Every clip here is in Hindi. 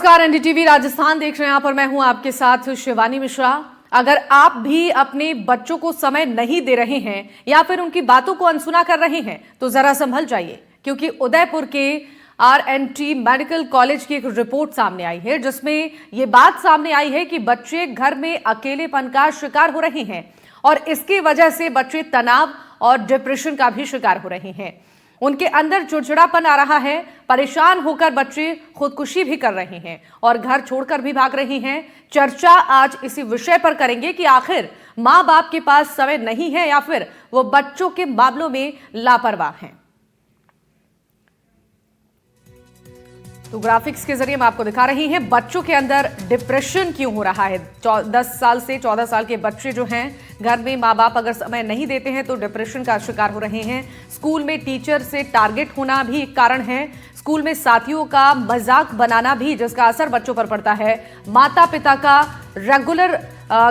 नमस्कार, एनडीटीवी राजस्थान देख रहे हैं आप और मैं हूं आपके साथ शिवानी मिश्रा। अगर आप भी अपने बच्चों को समय नहीं दे रहे हैं या फिर उनकी बातों को अनसुना कर रहे हैं तो जरा संभल जाइए, क्योंकि उदयपुर के आरएनटी मेडिकल कॉलेज की एक रिपोर्ट सामने आई है जिसमें यह बात सामने आई है कि बच्चे घर में अकेलेपन का शिकार हो रहे हैं और इसकी वजह से बच्चे तनाव और डिप्रेशन का भी शिकार हो रहे हैं। उनके अंदर चिड़चिड़ापन आ रहा है, परेशान होकर बच्चे खुदकुशी भी कर रहे हैं और घर छोड़कर भी भाग रहे हैं। चर्चा आज इसी विषय पर करेंगे कि आखिर माँ बाप के पास समय नहीं है या फिर वो बच्चों के मामलों में लापरवाह हैं। तो ग्राफिक्स के जरिए हम आपको दिखा रही हैं बच्चों के अंदर डिप्रेशन क्यों हो रहा है। 10 साल से 14 साल के बच्चे जो हैं, घर में माँ बाप अगर समय नहीं देते हैं तो डिप्रेशन का शिकार हो रहे हैं। स्कूल में टीचर से टारगेट होना भी एक कारण है। स्कूल में साथियों का मजाक बनाना भी, जिसका असर बच्चों पर पड़ता है। माता पिता का रेगुलर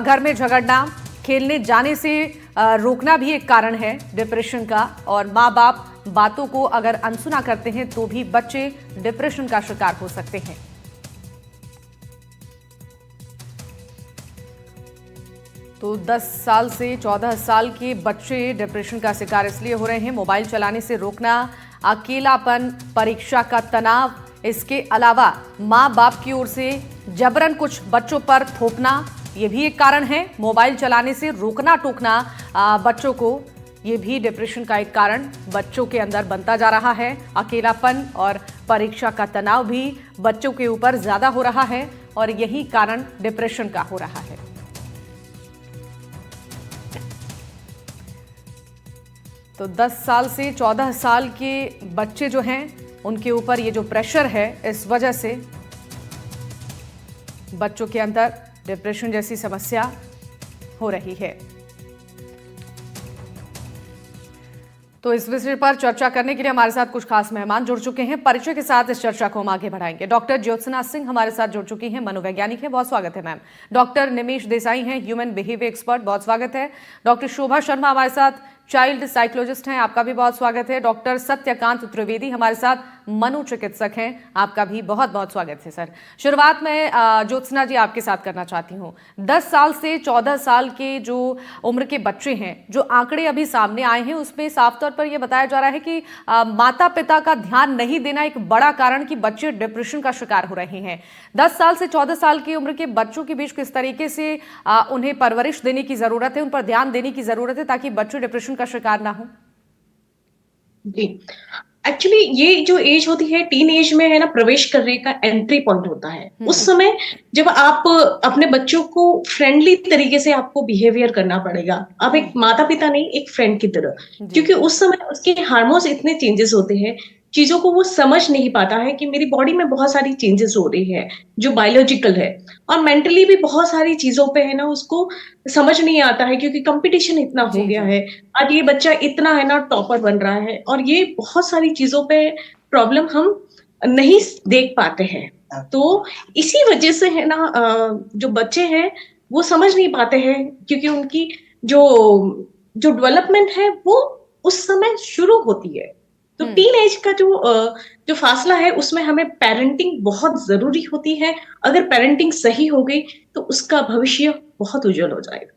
घर में झगड़ना, खेलने जाने से रोकना भी एक कारण है डिप्रेशन का। और माँ बाप बातों को अगर अनसुना करते हैं तो भी बच्चे डिप्रेशन का शिकार हो सकते हैं। तो 10 साल से 14 साल के बच्चे डिप्रेशन का शिकार इसलिए हो रहे हैं, मोबाइल चलाने से रोकना, अकेलापन, परीक्षा का तनाव, इसके अलावा माँ बाप की ओर से जबरन कुछ बच्चों पर थोपना, ये भी एक कारण है। मोबाइल चलाने से रोकना टोकना बच्चों को, ये भी डिप्रेशन का एक कारण बच्चों के अंदर बनता जा रहा है। अकेलापन और परीक्षा का तनाव भी बच्चों के ऊपर ज्यादा हो रहा है और यही कारण डिप्रेशन का हो रहा है। तो 10 साल से 14 साल के बच्चे जो हैं, उनके ऊपर ये जो प्रेशर है, इस वजह से बच्चों के अंदर डिप्रेशन जैसी समस्या हो रही है। तो इस विषय पर चर्चा करने के लिए हमारे साथ कुछ खास मेहमान जुड़ चुके हैं। परिचय के साथ इस चर्चा को हम आगे बढ़ाएंगे। डॉक्टर ज्योत्सना सिंह हमारे साथ जुड़ चुकी हैं, मनोवैज्ञानिक हैं, बहुत स्वागत है मैम। डॉक्टर निमेश देसाई हैं, ह्यूमन बिहेवियर एक्सपर्ट, बहुत स्वागत है। डॉक्टर शोभा शर्मा हमारे साथ चाइल्ड साइकोलॉजिस्ट हैं, आपका भी बहुत स्वागत है। डॉक्टर सत्यकांत त्रिवेदी हमारे साथ मनोचिकित्सक हैं, आपका भी बहुत बहुत स्वागत है सर। शुरुआत में ज्योत्सना जी आपके साथ करना चाहती हूँ। 10 साल से 14 साल के जो उम्र के बच्चे हैं, जो आंकड़े अभी सामने आए हैं, उसमें साफ तौर पर यह बताया जा रहा है कि माता पिता का ध्यान नहीं देना एक बड़ा कारण कि बच्चे डिप्रेशन का शिकार हो रहे हैं। 10 साल से 14 साल की उम्र के बच्चों के बीच किस तरीके से उन्हें परवरिश देने की जरूरत है, उन पर ध्यान देने की जरूरत है ताकि बच्चे डिप्रेशन का शिकार ना हो? जी, एक्चुअली ये जो एज होती है, टीन एज में है ना, प्रवेश करने का एंट्री पॉइंट होता है। उस समय जब आप अपने बच्चों को फ्रेंडली तरीके से आपको बिहेवियर करना पड़ेगा, आप एक माता पिता नहीं, एक फ्रेंड की तरह, क्योंकि उस समय उसके हार्मोन्स इतने चेंजेस होते हैं, चीजों को वो समझ नहीं पाता है कि मेरी बॉडी में बहुत सारी चेंजेस हो रही है जो बायोलॉजिकल है, और मेंटली भी बहुत सारी चीजों पे है ना उसको समझ नहीं आता है, क्योंकि कंपटीशन इतना हो गया है। आज ये बच्चा इतना है ना टॉपर बन रहा है, और ये बहुत सारी चीजों पे प्रॉब्लम हम नहीं देख पाते हैं। तो इसी वजह से है ना जो बच्चे हैं वो समझ नहीं पाते हैं, क्योंकि उनकी जो जो डेवलपमेंट है वो उस समय शुरू होती है। तो टीन एज का जो फासला है, उसमें हमें पेरेंटिंग बहुत जरूरी होती है। अगर पेरेंटिंग सही हो गई तो उसका भविष्य बहुत उज्जवल हो जाएगा।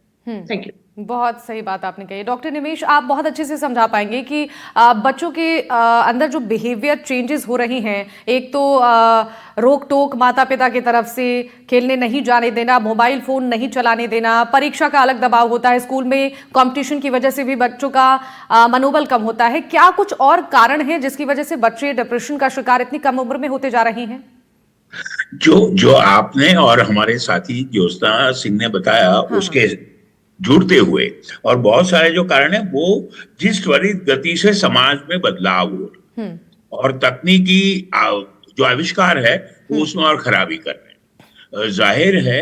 Thank you. बहुत सही बात आपने कही। डॉक्टर निमेश, आप बहुत अच्छे से समझा पाएंगे कि बच्चों के अंदर जो बिहेवियर चेंजेस हो रही हैं, एक तो रोक टोक माता पिता की तरफ से, खेलने नहीं जाने देना, मोबाइल फोन नहीं चलाने देना, परीक्षा का अलग दबाव होता है, स्कूल में कंपटीशन की वजह से भी बच्चों का मनोबल कम होता है। क्या कुछ और कारण है जिसकी वजह से बच्चे डिप्रेशन का शिकार इतनी कम उम्र में होते जा रहे हैं? जो आपने और हमारे साथी ज्योत्सना सिंह ने बताया, उसके जुड़ते हुए और बहुत सारे जो कारण है, वो जिस त्वरित गति से समाज में बदलाव हो और तकनीकी जो आविष्कार है वो उसमें और खराबी कर रहे हैं। जाहिर है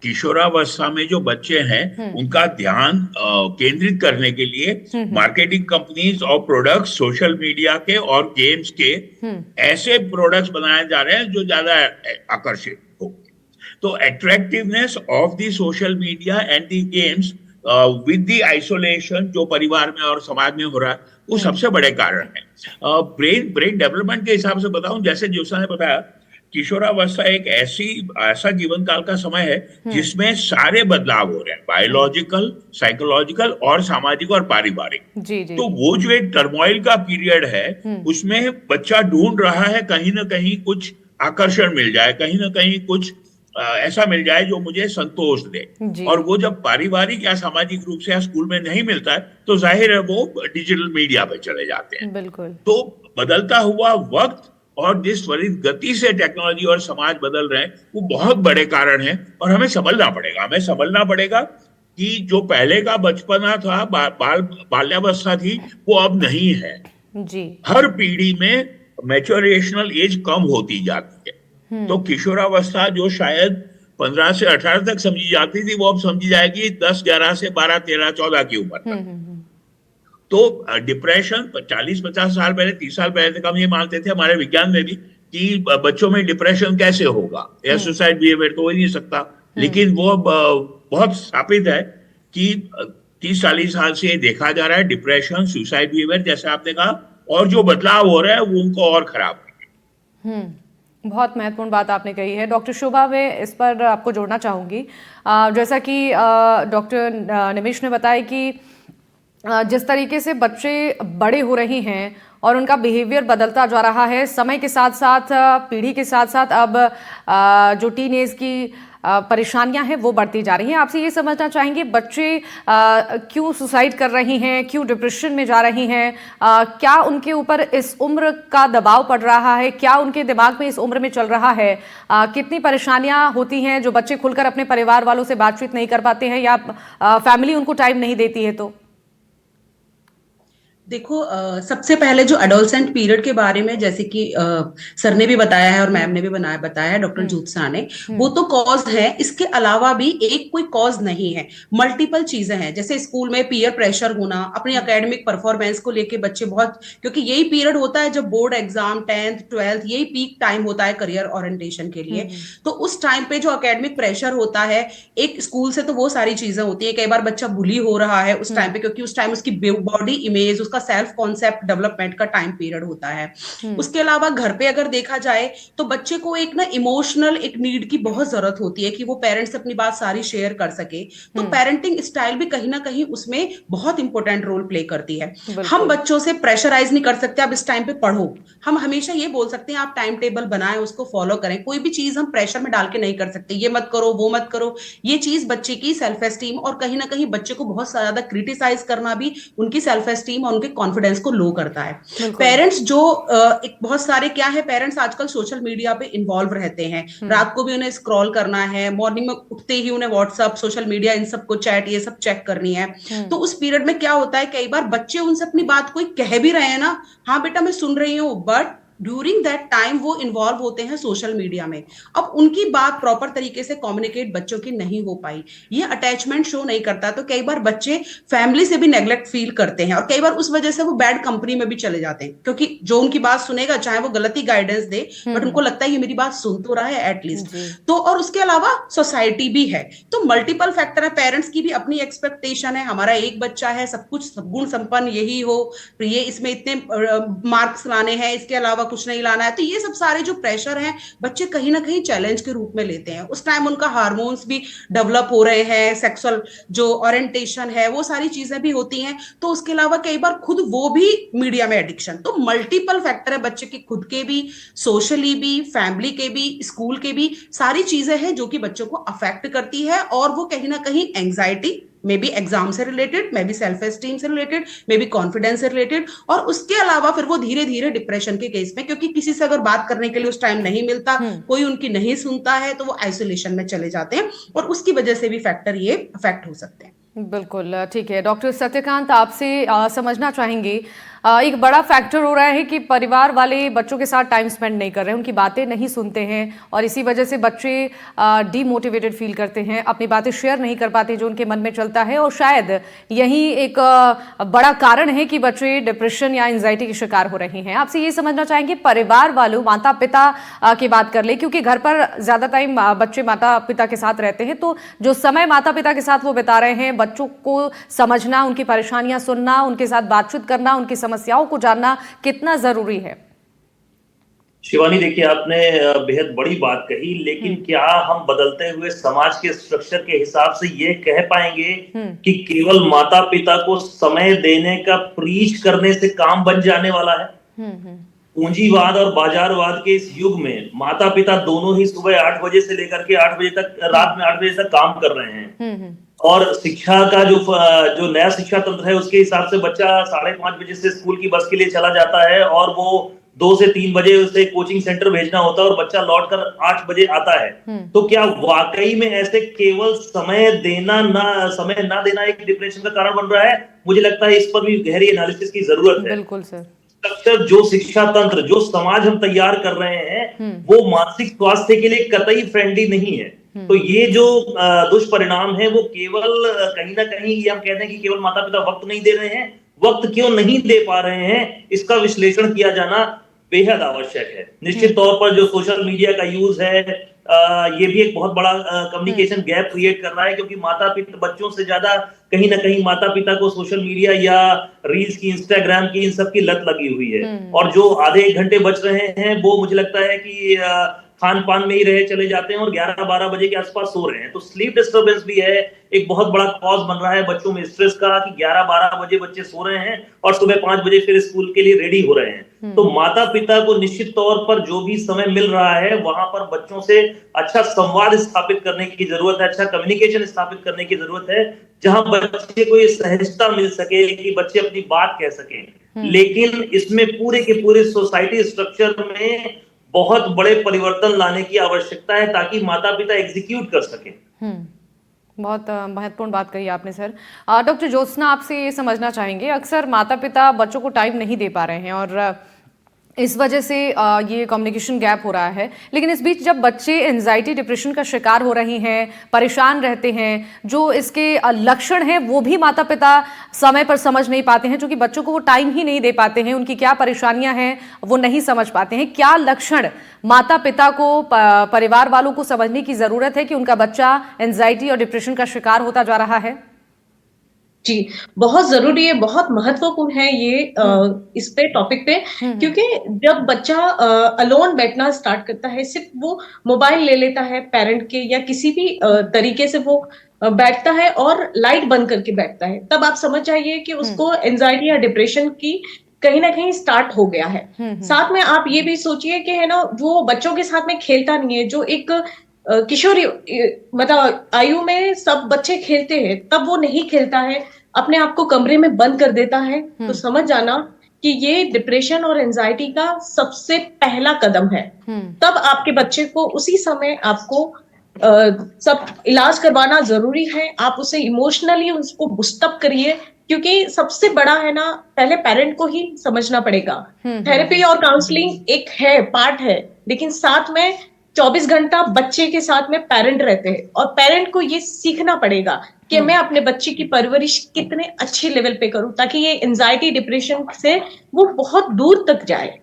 किशोरावस्था में जो बच्चे हैं उनका ध्यान केंद्रित करने के लिए मार्केटिंग कंपनीज और प्रोडक्ट्स, सोशल मीडिया के और गेम्स के ऐसे प्रोडक्ट्स बनाए जा रहे हैं जो ज्यादा आकर्षित हो। तो attractiveness of the social media and the games with the isolation जो परिवार में और समाज में हो रहा है, वो सबसे बड़े कारण है। ब्रेन डेवलपमेंट के हिसाब से बताऊं, जैसे ज्योत्सना ने बताया किशोरावस्था एक ऐसा जीवन काल का समय है जिसमें सारे बदलाव हो रहे हैं, बायोलॉजिकल, साइकोलॉजिकल और सामाजिक और पारिवारिक। जी जी तो जी। वो जो एक टर्मोइल का पीरियड है, उसमें बच्चा ढूंढ रहा है कहीं ना कहीं कुछ आकर्षण मिल जाए, कहीं ना कहीं कुछ ऐसा मिल जाए जो मुझे संतोष दे। जी और वो जब पारिवारिक या सामाजिक रूप से या स्कूल में नहीं मिलता है तो जाहिर है वो डिजिटल मीडिया पे चले जाते हैं। बिल्कुल। तो बदलता हुआ वक्त और जिस त्वरित गति से टेक्नोलॉजी और समाज बदल रहे हैं वो बहुत बड़े कारण हैं, और हमें समझना पड़ेगा कि जो पहले का बचपना था, बाल्यावस्था थी, वो अब नहीं है। जी। हर पीढ़ी में मैच्योरेशनल एज कम होती जाती है। तो किशोरावस्था जो शायद 15 से 18 तक समझी जाती थी, वो अब समझी जाएगी 10, 11 से 12, 13, 14 की उम्र तक। तो डिप्रेशन 40-50 साल पहले, 30 साल पहले तक हम ये मानते थे, हमारे विज्ञान में भी, कि बच्चों में डिप्रेशन कैसे होगा, या सुसाइड बिहेवियर तो हो ही नहीं सकता। लेकिन वो बहुत स्थापित है कि 30-40 साल से ये देखा जा रहा है, डिप्रेशन, सुसाइड बिहेवियर, जैसे आपने कहा, और जो बदलाव हो रहा है वो उनको और खराब है। बहुत महत्वपूर्ण बात आपने कही है डॉक्टर शोभा। मैं इस पर आपको जोड़ना चाहूंगी। जैसा कि डॉक्टर निमिष ने बताया कि जिस तरीके से बच्चे बड़े हो रहे हैं और उनका बिहेवियर बदलता जा रहा है समय के साथ साथ, पीढ़ी के साथ साथ, अब जो टीन एज की परेशानियां हैं वो बढ़ती जा रही हैं। आपसे ये समझना चाहेंगे बच्चे क्यों सुसाइड कर रही हैं, क्यों डिप्रेशन में जा रही हैं, क्या उनके ऊपर इस उम्र का दबाव पड़ रहा है, क्या उनके दिमाग में इस उम्र में चल रहा है, कितनी परेशानियां होती हैं जो बच्चे खुलकर अपने परिवार वालों से बातचीत नहीं कर पाते हैं, या फैमिली उनको टाइम नहीं देती है? तो देखो, सबसे पहले जो एडोलसेंट पीरियड के बारे में, जैसे कि सर ने भी बताया है और मैम ने भी बताया है, डॉक्टर ज्योत्सना ने, वो तो कॉज है। इसके अलावा भी एक कोई कॉज नहीं है, मल्टीपल चीजें हैं। जैसे स्कूल में पीयर प्रेशर होना, अपनी एकेडमिक परफॉर्मेंस को लेके बच्चे बहुत, क्योंकि यही पीरियड होता है जब बोर्ड एग्जाम, 10th 12th, यही पीक टाइम होता है करियर ओरिएंटेशन के लिए। तो उस टाइम पे जो एकेडमिक प्रेशर होता है, एक स्कूल से तो वो सारी चीजें होती है। कई बार बच्चा बुली हो रहा है उस टाइम पे, क्योंकि उस टाइम उसकी बॉडी इमेज, उसका सेल्फ कॉन्सेप्ट डेवलपमेंट का टाइम पीरियड होता है। उसके अलावा घर पे अगर देखा जाए तो बच्चे को एक ना इमोशनल एक नीड की बहुत जरूरत होती है कि वो पेरेंट्स से अपनी बात सारी शेयर कर सके। तो पेरेंटिंग स्टाइल भी कहीं ना कहीं उसमें बहुत इंपॉर्टेंट रोल प्ले करती है। हम बच्चों से प्रेशराइज नहीं कर सकते आप इस टाइम पे पढ़ो। हम हमेशा ये बोल सकते हैं आप टाइम टेबल बनाएं, उसको फॉलो करें। कोई भी चीज हम प्रेशर में डाल के नहीं कर सकते, ये मत करो, वो मत करो। ये चीज बच्चे की सेल्फ एस्टीम और कहीं ना कहीं बच्चे को बहुत ज्यादा क्रिटिसाइज करना भी उनकी सेल्फ एस्टीम और उनके कॉन्फिडेंस को लो करता है। पेरेंट्स जो एक बहुत सारे क्या है, पेरेंट्स आजकल सोशल मीडिया पे इन्वॉल्व रहते हैं। रात को भी उन्हें स्क्रॉल करना है, मॉर्निंग में उठते ही उन्हें व्हाट्सएप, सोशल मीडिया, इन सबको, चैट, ये सब चेक करनी है। तो उस पीरियड में क्या होता है, कई बार बच्चे उनसे अपनी बात कोई कह भी रहे हैं ना, हाँ बेटा मैं सुन रही हूँ, बट ड्यूरिंग दैट टाइम वो इन्वॉल्व होते हैं सोशल मीडिया में। अब उनकी बात प्रॉपर तरीके से कम्युनिकेट बच्चों की नहीं हो पाई, ये अटैचमेंट शो नहीं करता। तो कई बार बच्चे फैमिली से भी नेग्लेक्ट फील करते हैं और कई बार उस वजह से वो बैड कंपनी में भी चले जाते हैं, क्योंकि जो उनकी बात सुनेगा, चाहे वो गलत ही गाइडेंस दे, बट उनको लगता है ये मेरी बात सुन तो रहा है एटलीस्ट। तो और उसके अलावा सोसाइटी भी है। तो मल्टीपल फैक्टर है। पेरेंट्स की भी अपनी एक्सपेक्टेशन है, हमारा एक बच्चा है, सब कुछ सब गुण संपन्न यही हो, ये इसमें इतने मार्क्स लाने हैं, इसके अलावा कुछ नहीं लाना है। तो ये सब सारे जो प्रेशर हैं बच्चे कहीं ना कहीं चैलेंज के रूप में लेते हैं। उस टाइम उनका हार्मोन्स भी डेवलप हो रहे हैं, सेक्सुअल जो ओरिएंटेशन है वो सारी चीजें भी होती हैं। तो उसके अलावा कई बार खुद वो भी मीडिया में एडिक्शन। तो मल्टीपल फैक्टर है, बच्चे के खुद के भी, सोशली भी, फैमिली के भी, स्कूल के भी, सारी चीजें हैं जो कि बच्चों को अफेक्ट करती है। और वो कहीं ना कहीं एंग्जाइटी, मे बी एग्जाम से related, may be self esteem से रिलेटेड, मे बी कॉन्फिडेंस से रिलेटेड, और उसके अलावा फिर वो धीरे धीरे डिप्रेशन के केस में, क्योंकि किसी से अगर बात करने के लिए उस टाइम नहीं मिलता, कोई उनकी नहीं सुनता है, तो वो आइसोलेशन में चले जाते हैं और उसकी वजह से भी फैक्टर ये अफेक्ट हो सकते हैं। बिल्कुल ठीक है। डॉक्टर सत्यकांत, आपसे समझना चाहेंगे, एक बड़ा फैक्टर हो रहा है कि परिवार वाले बच्चों के साथ टाइम स्पेंड नहीं कर रहे हैं, उनकी बातें नहीं सुनते हैं और इसी वजह से बच्चे डीमोटिवेटेड फील करते हैं, अपनी बातें शेयर नहीं कर पाते जो उनके मन में चलता है, और शायद यही एक बड़ा कारण है कि बच्चे डिप्रेशन या एंजाइटी के शिकार हो रहे हैं। आपसे ये समझना चाहेंगे, परिवार वालों, माता पिता की बात कर ले, क्योंकि घर पर ज्यादा टाइम बच्चे माता पिता के साथ रहते हैं, तो जो समय माता पिता के साथ वो बिता रहे हैं, बच्चों को समझना, उनकी परेशानियां सुनना, उनके साथ बातचीत करना, उनकी समस्याओं को जानना कितना जरूरी है? शिवानी, देखिए आपने बेहद बड़ी बात कही, लेकिन क्या हम बदलते हुए समाज के स्ट्रक्चर के हिसाब से ये कह पाएंगे कि केवल माता पिता को समय देने का प्रीच करने से काम बन जाने वाला है? पूंजीवाद और बाजारवाद के इस युग में माता पिता दोनों ही सुबह 8 बजे से लेकर के 8 बजे तक, रात में 8 बजे तक काम कर रहे हैं। और शिक्षा का जो नया शिक्षा तंत्र है उसके हिसाब से बच्चा 5:30 बजे से स्कूल की बस के लिए चला जाता है और वो 2 से 3 बजे उसे कोचिंग सेंटर भेजना होता है और बच्चा लौटकर 8 बजे आता है। तो क्या वाकई में ऐसे केवल समय ना देना एक डिप्रेशन का कारण बन रहा है? मुझे लगता है इस पर भी गहरी एनालिसिस की जरूरत है। बिल्कुल सर। स्ट्रक्चर, जो शिक्षा तंत्र, जो समाज हम तैयार कर रहे हैं, वो मानसिक स्वास्थ्य के लिए कतई फ्रेंडली नहीं है। तो ये जो दुष्परिणाम है वो केवल कहीं ना कहीं ये हम कहते हैं कि केवल माता पिता वक्त नहीं दे रहे हैं, वक्त क्यों नहीं दे पा रहे हैं, इसका विश्लेषण किया जाना बेहद आवश्यक है। निश्चित तौर पर जो सोशल मीडिया का यूज है, ये भी एक बहुत बड़ा कम्युनिकेशन गैप क्रिएट कर रहा है, क्योंकि माता पिता बच्चों से ज्यादा कहीं ना कहीं माता पिता को सोशल मीडिया या रील्स की, इंस्टाग्राम की, इन सब की लत लगी हुई है। और जो आधे 1 घंटे बच रहे हैं वो मुझे लगता है कि खान पान में ही रहे चले जाते हैं और 11-12 बजे के आसपास सो रहे हैं। तो स्लीप डिस्टर्बेंस भी है, एक बहुत बड़ा कॉज बन रहा है बच्चों में स्ट्रेस का, कि 11-12 बजे बच्चे सो रहे हैं और सुबह 5 बजे फिर स्कूल के लिए रेडी हो रहे हैं। तो माता पिता को निश्चित तौर पर जो भी समय मिल रहा है वहां पर बच्चों से अच्छा संवाद स्थापित करने की जरूरत है, अच्छा कम्युनिकेशन स्थापित करने की जरूरत है, जहां बच्चे को ये सहजता मिल सके कि बच्चे अपनी बात कह सकें। लेकिन इसमें पूरे के पूरे सोसाइटी स्ट्रक्चर में बहुत बड़े परिवर्तन लाने की आवश्यकता है ताकि माता पिता एग्जीक्यूट कर सकें। बहुत महत्वपूर्ण बात कही आपने सर। डॉक्टर ज्योत्सना, आपसे ये समझना चाहेंगे, अक्सर माता पिता बच्चों को टाइम नहीं दे पा रहे हैं और इस वजह से ये कम्युनिकेशन गैप हो रहा है, लेकिन इस बीच जब बच्चे एंजाइटी डिप्रेशन का शिकार हो रहे हैं, परेशान रहते हैं, जो इसके लक्षण हैं वो भी माता पिता समय पर समझ नहीं पाते हैं, क्योंकि बच्चों को वो टाइम ही नहीं दे पाते हैं, उनकी क्या परेशानियां हैं वो नहीं समझ पाते हैं। क्या लक्षण माता पिता को, परिवार वालों को समझने की जरूरत है कि उनका बच्चा एंजाइटी और डिप्रेशन का शिकार होता जा रहा है? जी, बहुत जरूरी है, बहुत महत्वपूर्ण है ये इस पे टॉपिक पे, क्योंकि जब बच्चा अलोन बैठना स्टार्ट करता है, सिर्फ वो मोबाइल ले लेता है पेरेंट के या किसी भी तरीके से वो बैठता है और लाइट बंद करके बैठता है, तब आप समझ जाइए कि उसको एंजाइटी या डिप्रेशन की कहीं ना कहीं स्टार्ट हो गया है। साथ में आप ये भी सोचिए कि है ना, वो बच्चों के साथ में खेलता नहीं है, जो एक किशोरी मतलब आयु में सब बच्चे खेलते हैं, तब वो नहीं खेलता है, अपने आप को कमरे में बंद कर देता है, तो समझ जाना कि ये डिप्रेशन और एंजाइटी का सबसे पहला कदम है। तब आपके बच्चे को उसी समय आपको सब इलाज करवाना जरूरी है। आप उसे इमोशनली उसको बूस्टअप करिए, क्योंकि सबसे बड़ा है ना, पहले पेरेंट को ही समझना पड़ेगा। थेरेपी और काउंसलिंग एक है, पार्ट है, लेकिन साथ में 24 घंटा बच्चे के साथ में पेरेंट रहते हैं और पेरेंट को ये सीखना पड़ेगा कि मैं अपने बच्चे की परवरिश कितने अच्छे लेवल पे करूं ताकि ये एंजाइटी डिप्रेशन से वो बहुत दूर तक जाए।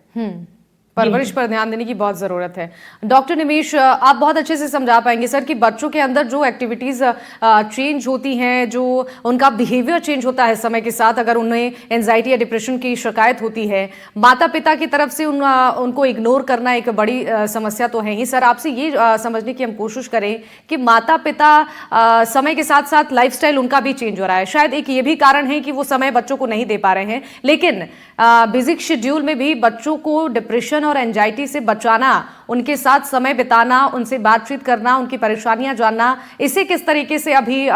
परवरिश पर ध्यान देने की बहुत जरूरत है। डॉक्टर निमेश, आप बहुत अच्छे से समझा पाएंगे सर कि बच्चों के अंदर जो एक्टिविटीज चेंज होती हैं, जो उनका बिहेवियर चेंज होता है समय के साथ, अगर उन्हें एंजाइटी या डिप्रेशन की शिकायत होती है, माता पिता की तरफ से उनको इग्नोर करना एक बड़ी समस्या तो है ही। सर, आपसे ये समझने की हम कोशिश करें कि माता पिता समय के साथ साथ लाइफस्टाइल उनका भी चेंज हो रहा है, शायद एक ये भी कारण है कि वो समय बच्चों को नहीं दे पा रहे हैं, लेकिन बिजी शेड्यूल में भी बच्चों को डिप्रेशन और एंजाइटी से बचाना, उनके साथ समय बिताना, उनसे बातचीत करना, उनकी परेशानियां जानना, इसे किस तरीके से अभी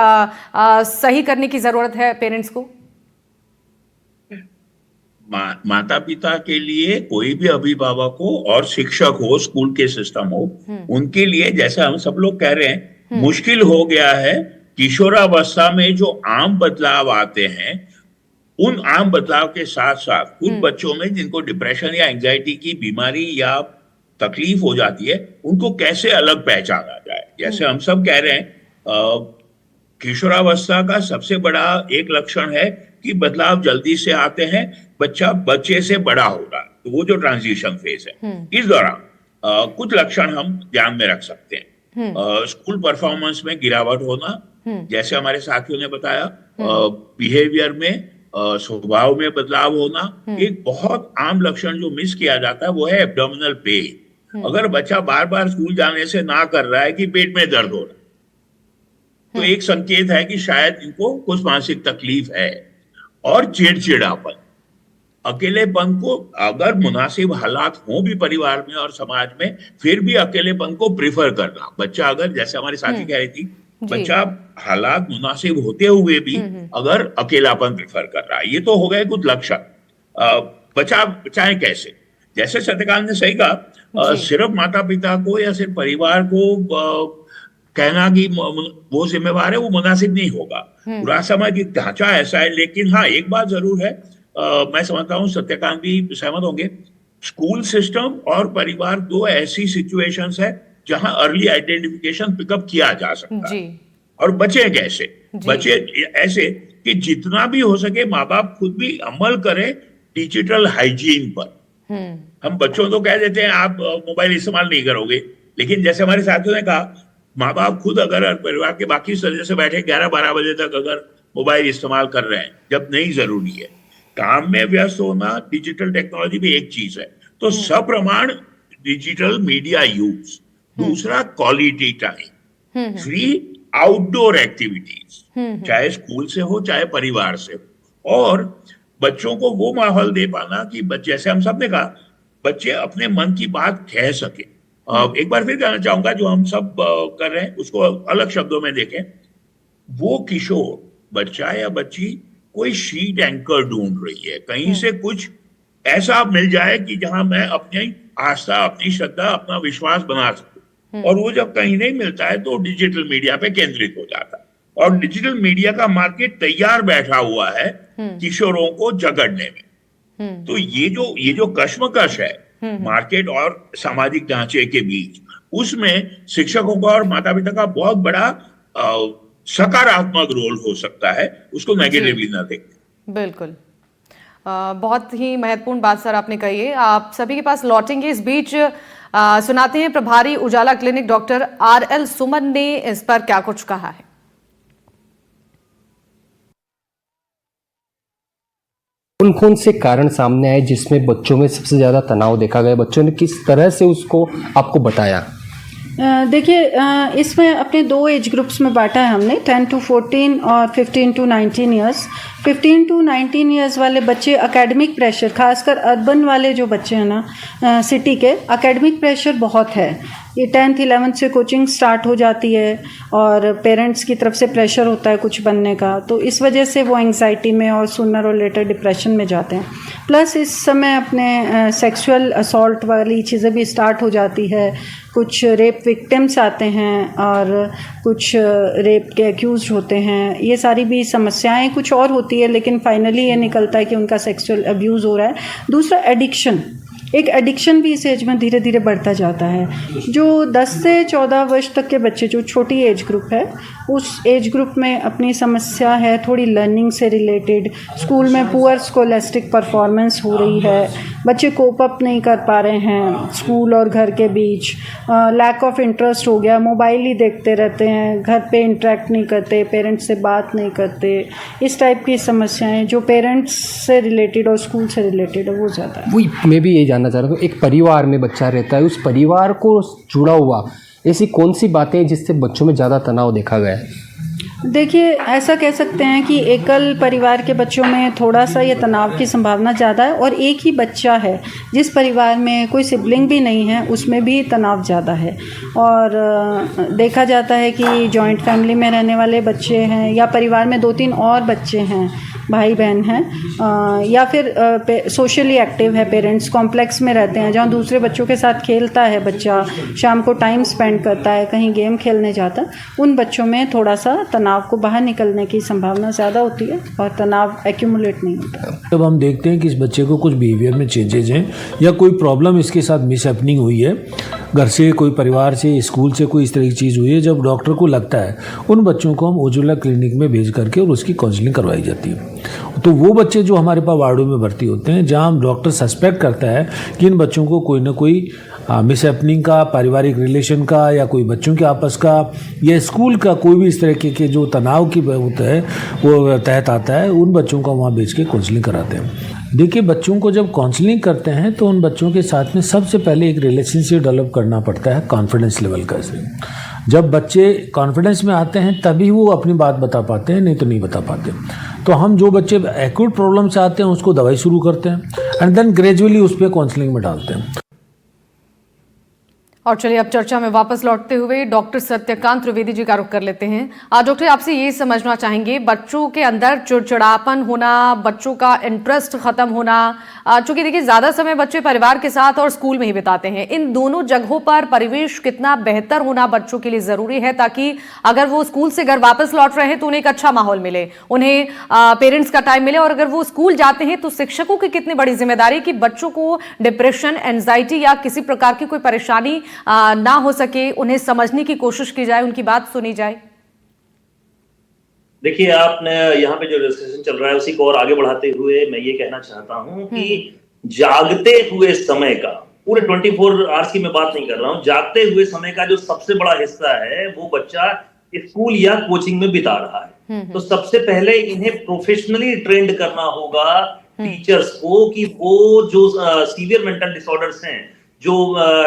सही करने की जरूरत है पेरेंट्स को? माता पिता के लिए, कोई भी अभिभावक हो और शिक्षक हो, स्कूल के सिस्टम हो, उनके लिए जैसा हम सब लोग कह रहे हैं, मुश्किल हो गया है। किशोरावस्था में जो आम बदलाव आते हैं, उन आम बदलाव के साथ साथ कुछ बच्चों में जिनको डिप्रेशन या एंजाइटी की बीमारी या तकलीफ हो जाती है, उनको कैसे अलग पहचाना जाए। जैसे हम सब कह रहे हैं, किशोरावस्था का सबसे बड़ा एक लक्षण है कि बदलाव जल्दी से आते हैं, बच्चा बच्चे से बड़ा होगा, तो वो जो ट्रांजिशन फेज है, इस दौरान कुछ लक्षण हम ध्यान में रख सकते हैं। स्कूल परफॉर्मेंस में गिरावट होना, जैसे हमारे साथियों ने बताया, बिहेवियर में स्वभाव में बदलाव होना। एक बहुत आम लक्षण जो मिस किया जाता है वो है एब्डोमिनल पेन। अगर बच्चा बार बार स्कूल जाने से ना कर रहा है कि पेट में दर्द हो रहा है, तो एक संकेत है कि शायद इनको कुछ मानसिक तकलीफ है। और चिड़चिड़ापन, अकेलेपन को अगर मुनासिब हालात हो भी परिवार में और समाज में, फिर भी अकेलेपन को प्रिफर करना। बच्चा अगर, जैसे हमारी साथी कह रही थी, बच्चा हालात मुनासिब होते हुए भी अगर अकेलापन प्रेफर कर रहा है, ये तो हो गए कुछ लक्षण। बचाए कैसे? जैसे सत्यकांत ने सही कहा, सिर्फ माता पिता को या सिर्फ परिवार को कहना कि वो जिम्मेवार है, वो मुनासिब नहीं होगा। पूरा सामाजिक ढांचा ऐसा है। लेकिन हाँ, एक बात जरूर है, मैं समझता हूँ सत्यकांत भी सहमत होंगे, स्कूल सिस्टम और परिवार दो ऐसी सिचुएशंस है जहां अर्ली आइडेंटिफिकेशन पिकअप किया जा सकता है। और बचे कैसे? बचे ऐसे कि जितना भी हो सके माँ बाप खुद भी अमल करें डिजिटल हाइजीन पर। हम बच्चों तो कह देते हैं आप मोबाइल इस्तेमाल नहीं करोगे, लेकिन जैसे हमारे साथियों ने कहा, माँ बाप खुद अगर परिवार के बाकी सदस्य बैठे 11-12 बजे तक अगर मोबाइल इस्तेमाल कर रहे हैं जब नहीं जरूरी है, काम में व्यस्त होना, डिजिटल टेक्नोलॉजी भी एक चीज है। तो सप्रमाण डिजिटल मीडिया यूज। दूसरा, quality time, free outdoor activities, चाहे स्कूल से हो चाहे परिवार से हो। और बच्चों को वो माहौल दे पाना कि जैसे हम सब ने कहा, बच्चे अपने मन की बात कह सके। एक बार फिर कहना चाहूंगा, जो हम सब कर रहे हैं उसको अलग शब्दों में देखें। वो किशोर, बच्चा या बच्ची कोई शीट एंकर ढूंढ रही है, कहीं से कुछ ऐसा मिल जाए कि जहां मैं अपनी आस्था, अपनी श्रद्धा, अपना विश्वास बना सकूं। और वो जब कहीं नहीं मिलता है तो डिजिटल मीडिया पे केंद्रित हो जाता है। और डिजिटल मीडिया का मार्केट तैयार बैठा हुआ है किशोरों को जगड़ने में। तो ये जो कश्मकश है मार्केट और सामाजिक ढांचे के बीच, उसमें शिक्षकों का और माता पिता का बहुत बड़ा सकारात्मक रोल हो सकता है, उसको नेगेटिवली ना देखें। बिल्कुल, बहुत ही महत्वपूर्ण बात सर आपने कही है। आप सभी के पास लौटेंगे, इस बीच सुनाते हैं प्रभारी उजाला क्लिनिक डॉक्टर RL सुमन ने इस पर क्या कुछ कहा है। कौन से कारण सामने आए जिसमें बच्चों में सबसे ज्यादा तनाव देखा गया? बच्चों ने किस तरह से उसको आपको बताया? देखिए, इसमें अपने 2 एज ग्रुप्स में बांटा है हमने, 10 to 14 और 15 to 19 ईयर्स। 15 to 19 ईयर्स वाले बच्चे एकेडमिक प्रेशर, खासकर अर्बन वाले जो बच्चे हैं ना, सिटी के, एकेडमिक प्रेशर बहुत है। ये 10th 11th से कोचिंग स्टार्ट हो जाती है और पेरेंट्स की तरफ से प्रेशर होता है कुछ बनने का, तो इस वजह से वो एंग्जाइटी में और सूनर और लेटर डिप्रेशन में जाते हैं। प्लस इस समय अपने सेक्सुअल असॉल्ट वाली चीज़ें भी स्टार्ट हो जाती है, कुछ रेप विक्टिम्स आते हैं और कुछ रेप के एक्यूज होते हैं। ये सारी भी समस्याएं कुछ और होती है, लेकिन फाइनली ये निकलता है कि उनका सेक्सुअल अब्यूज़ हो रहा है। दूसरा, एडिक्शन, एक एडिक्शन भी इस एज में धीरे धीरे बढ़ता जाता है। जो 10 से 14 वर्ष तक के बच्चे, जो छोटी एज ग्रुप है, उस एज ग्रुप में अपनी समस्या है थोड़ी लर्निंग से रिलेटेड। स्कूल में पुअर स्कोलेस्टिक परफॉर्मेंस हो रही है, बच्चे कोप अप नहीं कर पा रहे हैं स्कूल और घर के बीच, लैक ऑफ इंटरेस्ट हो गया, मोबाइल ही देखते रहते हैं, घर पे इंटरेक्ट नहीं करते, पेरेंट्स से बात नहीं करते। इस टाइप की समस्याएं जो पेरेंट्स से रिलेटेड और स्कूल से रिलेटेड है, वो ज़्यादा है। वही मैं भी यही जानना चाह रहा हूँ, एक परिवार में बच्चा रहता है, उस परिवार को जुड़ा हुआ ऐसी कौन सी बातें जिससे बच्चों में ज़्यादा तनाव देखा गया है? देखिए, ऐसा कह सकते हैं कि एकल परिवार के बच्चों में थोड़ा सा ये तनाव की संभावना ज़्यादा है, और एक ही बच्चा है जिस परिवार में कोई सिबलिंग भी नहीं है उसमें भी तनाव ज़्यादा है। और देखा जाता है कि जॉइंट फैमिली में रहने वाले बच्चे हैं या परिवार में 2-3 और बच्चे हैं, भाई बहन हैं, या फिर सोशली एक्टिव है, पेरेंट्स कॉम्प्लेक्स में रहते हैं जहाँ दूसरे बच्चों के साथ खेलता है बच्चा, शाम को टाइम स्पेंड करता है, कहीं गेम खेलने जाता है, उन बच्चों में थोड़ा सा तनाव को बाहर निकलने की संभावना ज़्यादा होती है और तनाव एक्यूमुलेट नहीं होता। जब हम देखते हैं कि इस बच्चे को कुछ बिहेवियर में चेंजेज हैं या कोई प्रॉब्लम इसके साथ मिसहैपनिंग हुई है, घर से, कोई परिवार से, स्कूल से कोई इस तरह की चीज़ हुई है, जब डॉक्टर को लगता है, उन बच्चों को हम उज्ज्वला क्लिनिक में भेज करके और उसकी काउंसलिंग करवाई जाती है। तो वो बच्चे जो हमारे पास वार्डों में भर्ती होते हैं, जहाँ हम डॉक्टर सस्पेक्ट करता है कि इन बच्चों को कोई ना कोई मिसहैपनिंग का, पारिवारिक रिलेशन का, या कोई बच्चों के आपस का, या स्कूल का कोई भी इस तरह के जो तनाव की होता है वो तहत आता है, उन बच्चों को वहाँ भेज के काउंसलिंग कराते हैं। देखिए, बच्चों को जब काउंसलिंग करते हैं तो उन बच्चों के साथ में सबसे पहले एक रिलेशनशिप डेवलप करना पड़ता है, कॉन्फिडेंस लेवल का। जब बच्चे कॉन्फिडेंस में आते हैं तभी वो अपनी बात बता पाते हैं, नहीं तो नहीं बता पाते। तो हम जो बच्चे एक्यूट प्रॉब्लम से आते हैं उसको दवाई शुरू करते हैं एंड देन ग्रेजुअली उस पर काउंसलिंग में डालते हैं। और चलिए अब चर्चा में वापस लौटते हुए डॉक्टर सत्यकांत त्रिवेदी जी का रुख कर लेते हैं। डॉक्टर, आपसे ये समझना चाहेंगे, बच्चों के अंदर चिड़चिड़ापन होना, बच्चों का इंटरेस्ट खत्म होना, चूंकि देखिए ज्यादा समय बच्चे परिवार के साथ और स्कूल में ही बिताते हैं, इन दोनों जगहों पर परिवेश कितना बेहतर होना बच्चों के लिए जरूरी है, ताकि अगर वो स्कूल से घर वापस लौट रहे हैं तो उन्हें एक अच्छा माहौल मिले, उन्हें पेरेंट्स का टाइम मिले, और अगर वो स्कूल जाते हैं तो शिक्षकों की कितनी बड़ी जिम्मेदारी कि बच्चों को डिप्रेशन, एंजाइटी या किसी प्रकार की कोई परेशानी ना हो सके, उन्हें समझने की कोशिश की जाए, उनकी बात सुनी जाए। देखिए, आपने यहाँ पे जो डिस्कशन चल रहा है उसी को और आगे बढ़ाते हुए मैं ये कहना चाहता हूँ कि जागते हुए समय का, पूरे 24 आवर्स की मैं बात नहीं कर रहा हूँ, जागते हुए समय का जो सबसे बड़ा हिस्सा है वो बच्चा स्कूल या कोचिंग में बिता रहा है। तो सबसे पहले इन्हें प्रोफेशनली ट्रेंड करना होगा टीचर्स को कि वो जो सीवियर मेंटल डिसऑर्डर्स हैं, जो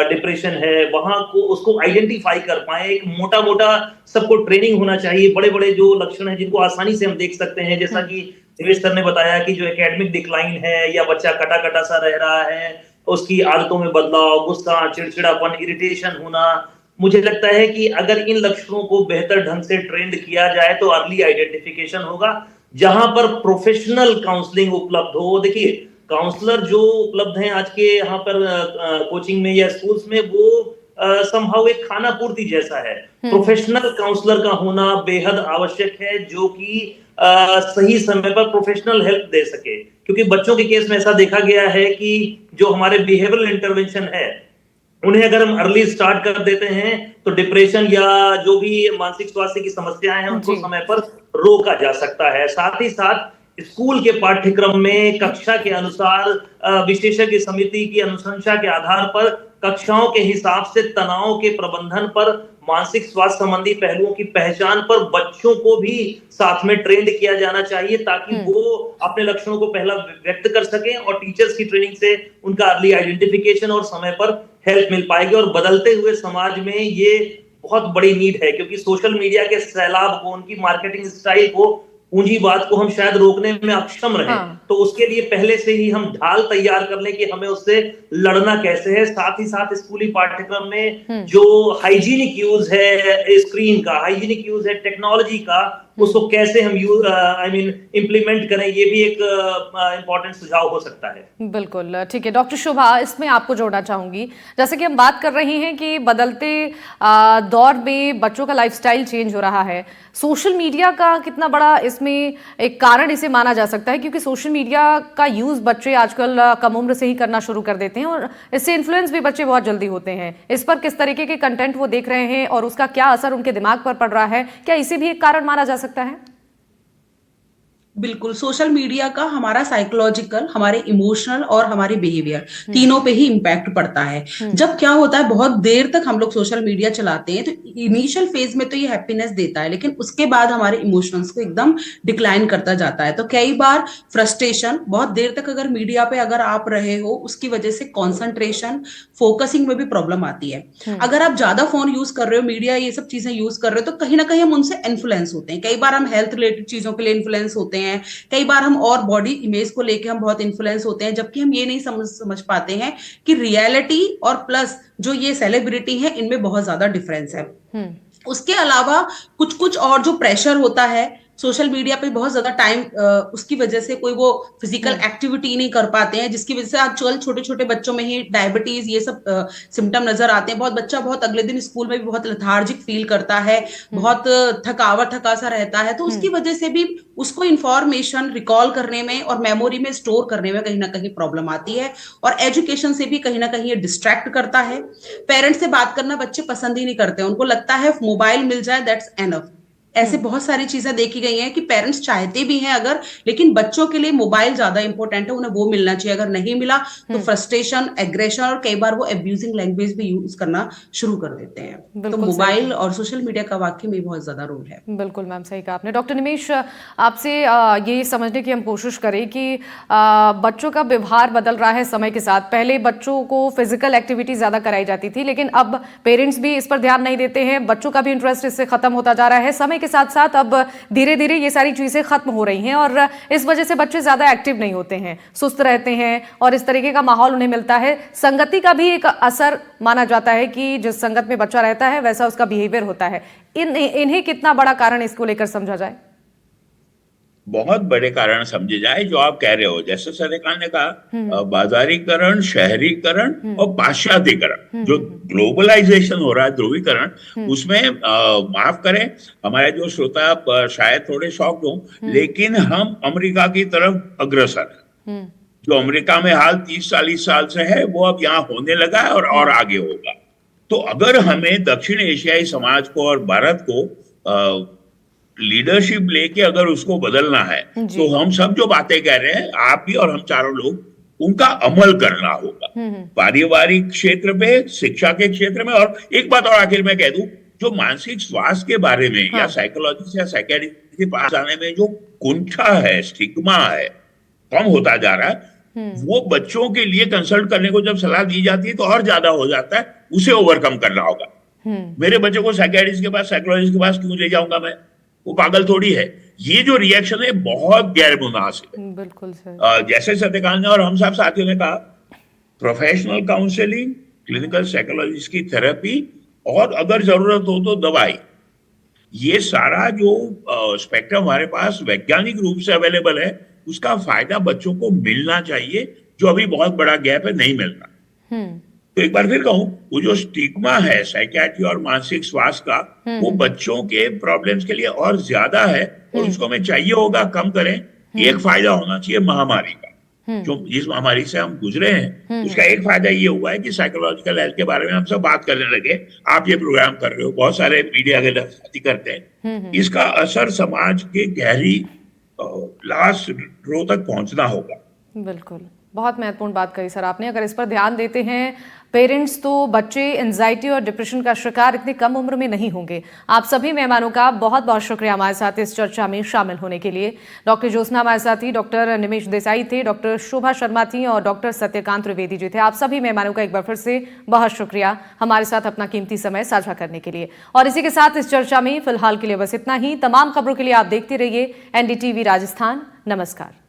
डिप्रेशन है, वहां को उसको आइडेंटिफाई कर पाए। एक मोटा मोटा सबको ट्रेनिंग होना चाहिए। बड़े बड़े जो लक्षण हैं जिनको आसानी से हम देख सकते हैं, जैसा कि निवेश सर ने बताया कि जो एकेडमिक डिक्लाइन है या बच्चा कटा कटा सा रह रहा है, उसकी आदतों में बदलाव, गुस्सा, चिड़चिड़ापन, इरिटेशन होना, मुझे लगता है कि अगर इन लक्षणों को बेहतर ढंग से ट्रेंड किया जाए तो अर्ली आइडेंटिफिकेशन होगा, जहां पर प्रोफेशनल काउंसलिंग उपलब्ध हो। देखिए, काउंसलर जो उपलब्ध हैं आज के यहाँ पर कोचिंग में या स्कूल्स में, वो संभव एक खाना पूर्ति जैसा है। प्रोफेशनल काउंसलर का होना बेहद आवश्यक है, जो कि सही समय पर प्रोफेशनल हेल्प दे सके, क्योंकि बच्चों के केस में ऐसा देखा गया है कि जो हमारे बिहेवियरल इंटरवेंशन है, उन्हें अगर हम अर्ली स्टार्ट कर देते हैं तो डिप्रेशन या जो भी मानसिक स्वास्थ्य की समस्याएं हैं उनको समय पर रोका जा सकता है। साथ ही साथ स्कूल के पाठ्यक्रम में कक्षा के अनुसार विशेषज्ञ समिति की अनुशंसा के आधार पर कक्षाओं के हिसाब से तनाव के प्रबंधन पर, मानसिक स्वास्थ्य संबंधी पहलुओं की पहचान पर बच्चों को भी साथ में ट्रेंड किया जाना चाहिए, ताकि वो अपने लक्षणों को पहला व्यक्त कर सकें और टीचर्स की ट्रेनिंग से उनका अर्ली आइडेंटिफिकेशन और समय पर हेल्प मिल पाएगी। और बदलते हुए समाज में ये बहुत बड़ी नीड है, क्योंकि सोशल मीडिया के सैलाब को, उनकी मार्केटिंग स्टाइल को, पूंजीवाद को हम शायद रोकने में अक्षम रहे। तो उसके लिए पहले से ही हम ढाल तैयार कर लें कि हमें उससे लड़ना कैसे है। साथ ही साथ स्कूली पाठ्यक्रम में जो हाइजीनिक यूज है स्क्रीन का, हाइजीनिक यूज है टेक्नोलॉजी का, उसको कैसे हम इम्प्लीमेंट करें, ये भी एक इंपॉर्टेंट सुझाव हो सकता है। बिल्कुल ठीक है डॉक्टर शोभा, इसमें आपको जोड़ना चाहूंगी, जैसे कि हम बात कर रहे हैं कि बदलते दौर में बच्चों का लाइफस्टाइल चेंज हो रहा है, सोशल मीडिया का कितना बड़ा इसमें एक कारण इसे माना जा सकता है, क्योंकि सोशल मीडिया का यूज बच्चे आजकल कम उम्र से ही करना शुरू कर देते हैं और इससे इन्फ्लुएंस भी बच्चे बहुत जल्दी होते हैं। इस पर किस तरीके के कंटेंट वो देख रहे हैं और उसका क्या असर उनके दिमाग पर पड़ रहा है, क्या इसे भी एक कारण माना जा सकता है? बिल्कुल, सोशल मीडिया का हमारा साइकोलॉजिकल, हमारे इमोशनल और हमारे बिहेवियर तीनों पे ही इम्पैक्ट पड़ता है। जब क्या होता है, बहुत देर तक हम लोग सोशल मीडिया चलाते हैं तो इनिशियल फेज में तो ये हैप्पीनेस देता है, लेकिन उसके बाद हमारे इमोशंस को एकदम डिक्लाइन करता जाता है। तो कई बार फ्रस्ट्रेशन, बहुत देर तक अगर मीडिया पे अगर आप रहे हो, उसकी वजह से कॉन्सेंट्रेशन, फोकसिंग में भी प्रॉब्लम आती है। अगर आप ज्यादा फोन यूज कर रहे हो, मीडिया ये सब चीजें यूज कर रहे हो, तो कहीं ना कहीं हम उनसे इन्फ्लुएंस होते हैं। कई बार हम हेल्थ रिलेटेड चीजों के लिए इन्फ्लुएंस होते हैं, कई बार हम और बॉडी इमेज को लेके हम बहुत इन्फ्लुएंस होते हैं, जबकि हम ये नहीं समझ पाते हैं कि रियलिटी और प्लस जो ये सेलिब्रिटी है, इनमें बहुत ज्यादा डिफरेंस है। उसके अलावा कुछ और जो प्रेशर होता है सोशल मीडिया पे, बहुत ज्यादा टाइम, उसकी वजह से कोई वो फिजिकल एक्टिविटी नहीं कर पाते हैं, जिसकी वजह से आजकल छोटे छोटे बच्चों में ही डायबिटीज, ये सब सिम्टम नजर आते हैं। बच्चा बहुत अगले दिन स्कूल में भी बहुत लेथार्जिक फील करता है, बहुत थका सा रहता है। तो उसकी वजह से भी उसको इंफॉर्मेशन रिकॉल करने में और मेमोरी में स्टोर करने में कहीं ना कहीं प्रॉब्लम आती है, और एजुकेशन से भी कहीं ना कहीं ये डिस्ट्रैक्ट करता है। पेरेंट्स से बात करना बच्चे पसंद ही नहीं करते, उनको लगता है मोबाइल मिल जाए दैट्स एनफ। ऐसे बहुत सारी चीजें देखी गई हैं कि पेरेंट्स चाहते भी हैं अगर, लेकिन बच्चों के लिए मोबाइल ज्यादा इंपॉर्टेंट है, उन्हें वो मिलना चाहिए। अगर नहीं मिला तो फ्रस्ट्रेशन, एग्रेशन और कई बार वो एब्यूजिंग लैंग्वेज भी यूज करना शुरू कर देते हैं। तो बिल्कुल सही। मोबाइल और सोशल मीडिया का वाकई में बहुत ज्यादा रोल है। बिल्कुल मैम, सही कहा आपने। डॉक्टर निमेश, आपसे ये समझने की हम कोशिश करें कि बच्चों का व्यवहार बदल रहा है समय के साथ। पहले बच्चों को फिजिकल एक्टिविटी ज़्यादा कराई जाती थी, लेकिन अब पेरेंट्स भी इस पर ध्यान नहीं देते हैं, बच्चों का भी इंटरेस्ट इससे खत्म होता जा रहा है। समय के साथ साथ अब धीरे धीरे ये सारी चीज़ें खत्म हो रही हैं और इस वजह से बच्चे ज़्यादा एक्टिव नहीं होते हैं, सुस्त रहते हैं और इस तरीके का माहौल उन्हें मिलता है। संगति का भी एक असर माना जाता है कि जिस संगत में बच्चा रहता है वैसा उसका बिहेवियर होता है। इन्हें कितना बड़ा कारण इसको लेकर समझा जाए? बहुत बड़े कारण समझे जाए जो आप कह रहे हो। जैसे सरकार ने कहा, बाजारीकरण, शहरीकरण और पाश्चात्यकरण, जो ग्लोबलाइजेशन हो रहा है, ध्रुवीकरण, उसमें माफ करें हमारे जो श्रोता शायद थोड़े शॉक्ड हो, लेकिन हम अमेरिका की तरफ अग्रसर हैं। जो अमेरिका में हाल 30-40 साल से है वो अब यहाँ होने लगा है और आगे होगा। तो अगर हमें दक्षिण एशियाई समाज को और भारत को लीडरशिप लेके अगर उसको बदलना है, तो हम सब जो बातें कह रहे हैं, आप भी और हम चारों लोग, उनका अमल करना होगा। पारिवारिक क्षेत्र में, शिक्षा के क्षेत्र में। और एक बात और आखिर में कह दूं, जो मानसिक स्वास्थ्य के बारे में या साइकोलॉजिस्ट या साइकियाट्रिस्ट के पास आने में जो कुंठा है, स्टिग्मा है, कम होता जा रहा है, वो बच्चों के लिए कंसल्ट करने को जब सलाह दी जाती है तो और ज्यादा हो जाता है। उसे ओवरकम करना होगा। मेरे बच्चे को साइकियाट्रिस्ट के पास, साइकोलॉजिस्ट के पास क्यों ले जाऊंगा मैं? वो पागल थोड़ी है। ये जो रिएक्शन है बहुत गैर मुनासिब है। बिल्कुल सर। जैसे सत्यकाल ने और हम सब साथियों ने कहा, प्रोफेशनल काउंसलिंग, क्लिनिकल साइकोलॉजिस्ट की थेरेपी और अगर जरूरत हो तो दवाई, ये सारा जो स्पेक्ट्रम हमारे पास वैज्ञानिक रूप से अवेलेबल है, उसका फायदा बच्चों को मिलना चाहिए, जो अभी बहुत बड़ा गैप है, नहीं मिल रहा। तो एक बार फिर कहूं, वो जो स्टिग्मा है साइकियाट्री और मानसिक स्वास्थ्य का, वो बच्चों के प्रॉब्लम्स के लिए और ज्यादा है और उसको हमें चाहिए होगा कम करें। एक फायदा होना चाहिए महामारी का, जो जिस महामारी से हम गुजरे हैं, उसका एक फायदा ये हुआ है कि साइकोलॉजिकल हेल्थ के बारे में हम सब बात करने लगे। आप ये प्रोग्राम कर रहे हो, बहुत सारे मीडिया के साथी करते हैं। इसका असर समाज के गहरी लास्ट रो तक पहुंचना होगा। बिल्कुल, बहुत महत्वपूर्ण बात कही सर आपने। अगर इस पर ध्यान देते हैं पेरेंट्स, तो बच्चे एंजाइटी और डिप्रेशन का शिकार इतनी कम उम्र में नहीं होंगे। आप सभी मेहमानों का बहुत बहुत शुक्रिया हमारे साथ इस चर्चा में शामिल होने के लिए। डॉक्टर ज्योत्सना हमारे साथ थी, डॉक्टर निमेश देसाई थे, डॉक्टर शोभा शर्मा थी और डॉक्टर सत्यकांत त्रिवेदी जी थे। आप सभी मेहमानों का एक बार फिर से बहुत शुक्रिया हमारे साथ अपना कीमती समय साझा करने के लिए। और इसी के साथ इस चर्चा में फिलहाल के लिए बस इतना ही। तमाम खबरों के लिए आप देखते रहिए NDTV राजस्थान। नमस्कार।